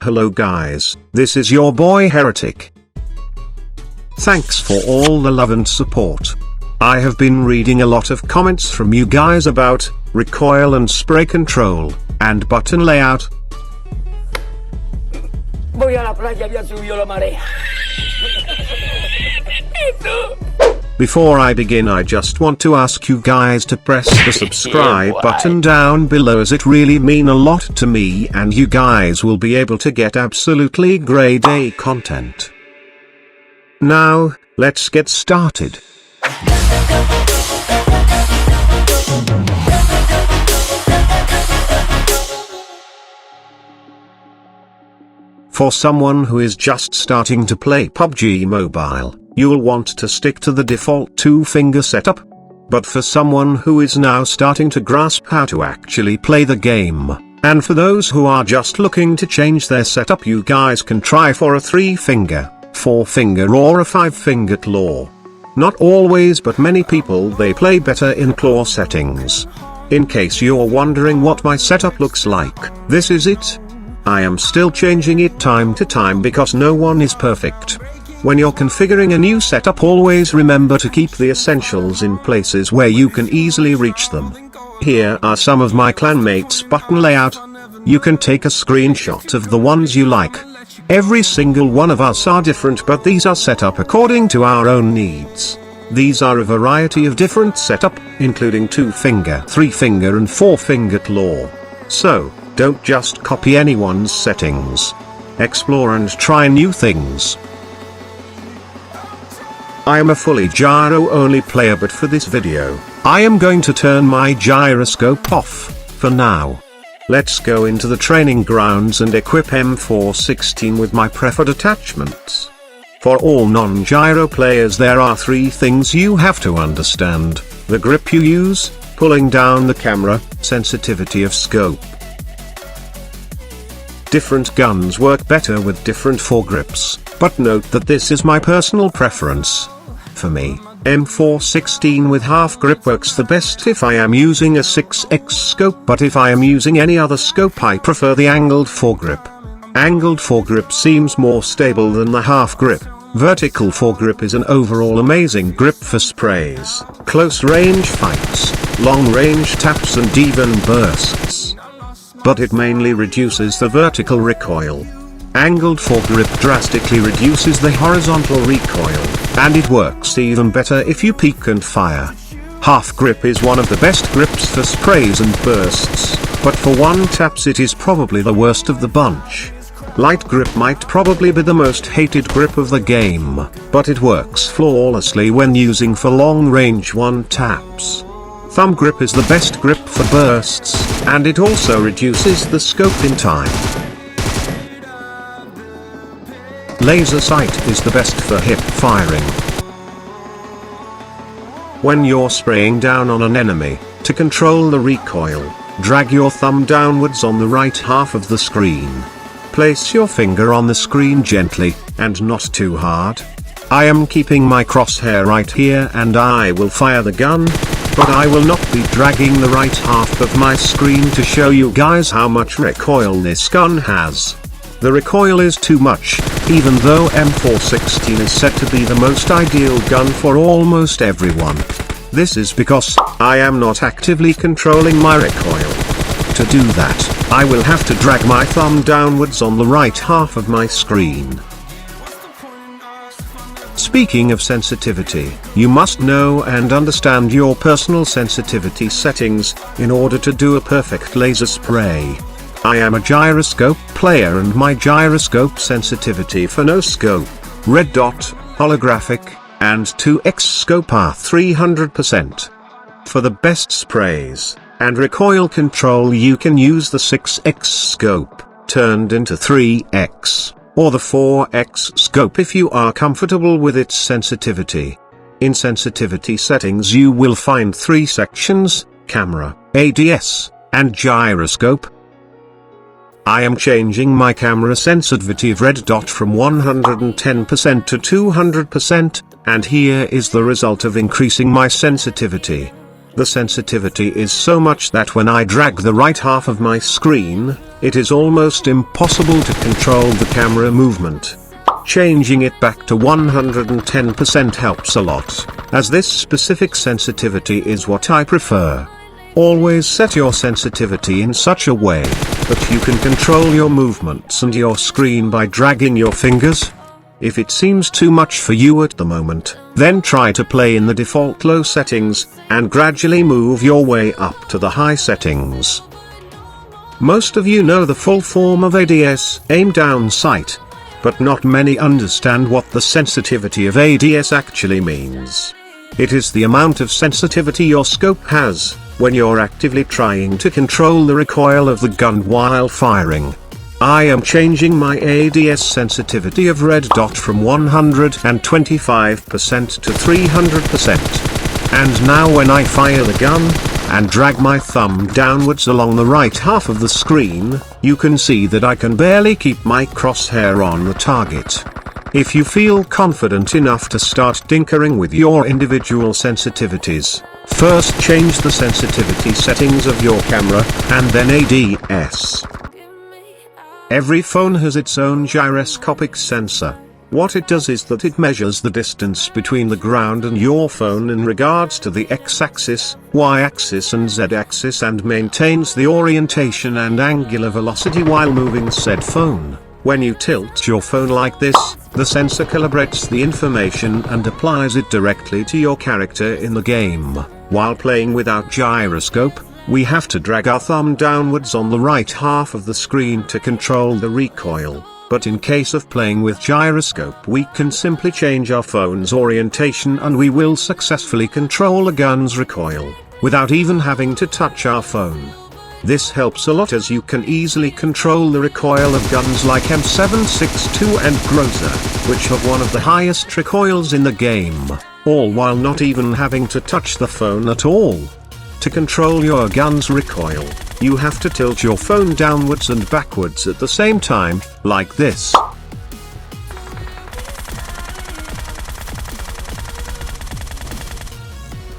Hello guys, this is your boy Heretic. Thanks for all the love and support. I have been reading a lot of comments from you guys about recoil and spray control, and button layout. Voy a la playa, ya subió la marea. Before I begin, I just want to ask you guys to press the subscribe button down below, as it really mean a lot to me, and you guys will be able to get absolutely grade A content. Now, let's get started. For someone who is just starting to play PUBG Mobile, you'll want to stick to the default 2-finger setup. But for someone who is now starting to grasp how to actually play the game, and for those who are just looking to change their setup, you guys can try for a 3-finger, 4-finger or a 5-finger claw. Not always, but many people they play better in claw settings. In case you're wondering what my setup looks like, this is it. I am still changing it time to time because no one is perfect. When you're configuring a new setup, always remember to keep the essentials in places where you can easily reach them. Here are some of my clanmates' button layout. You can take a screenshot of the ones you like. Every single one of us are different, but these are set up according to our own needs. These are a variety of different setup, including 2-finger, 3-finger and 4-finger claw. So, don't just copy anyone's settings. Explore and try new things. I am a fully gyro-only player, but for this video, I am going to turn my gyroscope off, for now. Let's go into the training grounds and equip M416 with my preferred attachments. For all non-gyro players, there are 3 things you have to understand: the grip you use, pulling down the camera, sensitivity of scope. Different guns work better with different foregrips, but note that this is my personal preference. For me, M416 with half grip works the best if I am using a 6x scope, but if I am using any other scope I prefer the angled foregrip. Angled foregrip seems more stable than the half grip. Vertical foregrip is an overall amazing grip for sprays, close range fights, long range taps and even bursts. But it mainly reduces the vertical recoil. Angled foregrip drastically reduces the horizontal recoil, and it works even better if you peek and fire. Half grip is one of the best grips for sprays and bursts, but for one taps it is probably the worst of the bunch. Light grip might probably be the most hated grip of the game, but it works flawlessly when using for long range one taps. Thumb grip is the best grip for bursts, and it also reduces the scope in time. Laser sight is the best for hip firing. When you're spraying down on an enemy, to control the recoil, drag your thumb downwards on the right half of the screen. Place your finger on the screen gently, and not too hard. I am keeping my crosshair right here and I will fire the gun, but I will not be dragging the right half of my screen to show you guys how much recoil this gun has. The recoil is too much, even though M416 is said to be the most ideal gun for almost everyone. This is because I am not actively controlling my recoil. To do that, I will have to drag my thumb downwards on the right half of my screen. Speaking of sensitivity, you must know and understand your personal sensitivity settings, in order to do a perfect laser spray. I am a gyroscope player and my gyroscope sensitivity for no scope, red dot, holographic, and 2x scope are 300%. For the best sprays and recoil control you can use the 6x scope, turned into 3x. Or the 4x scope if you are comfortable with its sensitivity. In sensitivity settings you will find 3 sections: camera, ADS, and gyroscope. I am changing my camera sensitivity of red dot from 110% to 200%, and here is the result of increasing my sensitivity. The sensitivity is so much that when I drag the right half of my screen, it is almost impossible to control the camera movement. Changing it back to 110% helps a lot, as this specific sensitivity is what I prefer. Always set your sensitivity in such a way that you can control your movements and your screen by dragging your fingers. If it seems too much for you at the moment, then try to play in the default low settings, and gradually move your way up to the high settings. Most of you know the full form of ADS, aim down sight, but not many understand what the sensitivity of ADS actually means. It is the amount of sensitivity your scope has when you're actively trying to control the recoil of the gun while firing. I am changing my ADS sensitivity of red dot from 125% to 300%. And now when I fire the gun, and drag my thumb downwards along the right half of the screen, you can see that I can barely keep my crosshair on the target. If you feel confident enough to start tinkering with your individual sensitivities, first change the sensitivity settings of your camera, and then ADS. Every phone has its own gyroscopic sensor. What it does is that it measures the distance between the ground and your phone in regards to the x-axis, y-axis and z-axis, and maintains the orientation and angular velocity while moving said phone. When you tilt your phone like this, the sensor calibrates the information and applies it directly to your character in the game. While playing without gyroscope, we have to drag our thumb downwards on the right half of the screen to control the recoil, but in case of playing with gyroscope we can simply change our phone's orientation and we will successfully control a gun's recoil, without even having to touch our phone. This helps a lot as you can easily control the recoil of guns like M762 and Groza, which have one of the highest recoils in the game, all while not even having to touch the phone at all. To control your gun's recoil, you have to tilt your phone downwards and backwards at the same time, like this.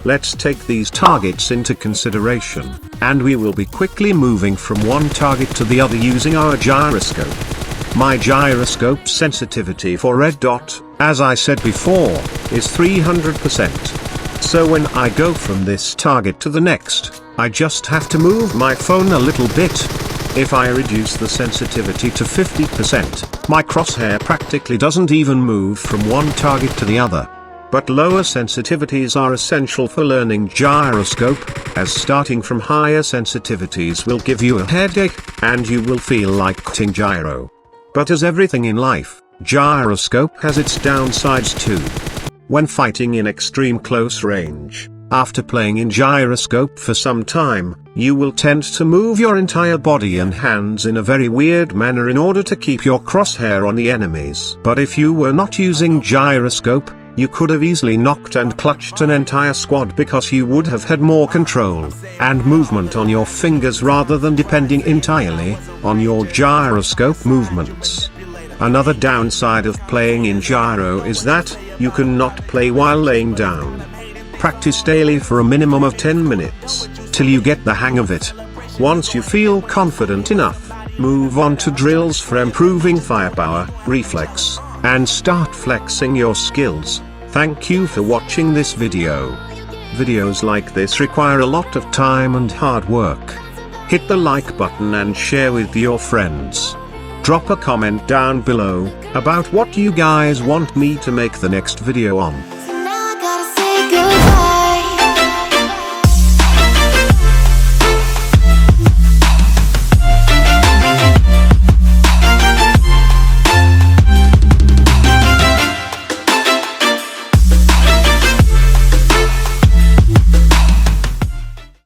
Let's take these targets into consideration, and we will be quickly moving from one target to the other using our gyroscope. My gyroscope sensitivity for red dot, as I said before, is 300%. So when I go from this target to the next, I just have to move my phone a little bit. If I reduce the sensitivity to 50%, my crosshair practically doesn't even move from one target to the other. But lower sensitivities are essential for learning gyroscope, as starting from higher sensitivities will give you a headache, and you will feel like quitting gyro. But as everything in life, gyroscope has its downsides too. When fighting in extreme close range, after playing in gyroscope for some time, you will tend to move your entire body and hands in a very weird manner in order to keep your crosshair on the enemies. But if you were not using gyroscope, you could have easily knocked and clutched an entire squad because you would have had more control and movement on your fingers rather than depending entirely on your gyroscope movements. Another downside of playing in gyro is that you cannot play while laying down. Practice daily for a minimum of 10 minutes, till you get the hang of it. Once you feel confident enough, move on to drills for improving firepower, reflex, and start flexing your skills. Thank you for watching this video. Videos like this require a lot of time and hard work. Hit the like button and share with your friends. Drop a comment down below about what you guys want me to make the next video on.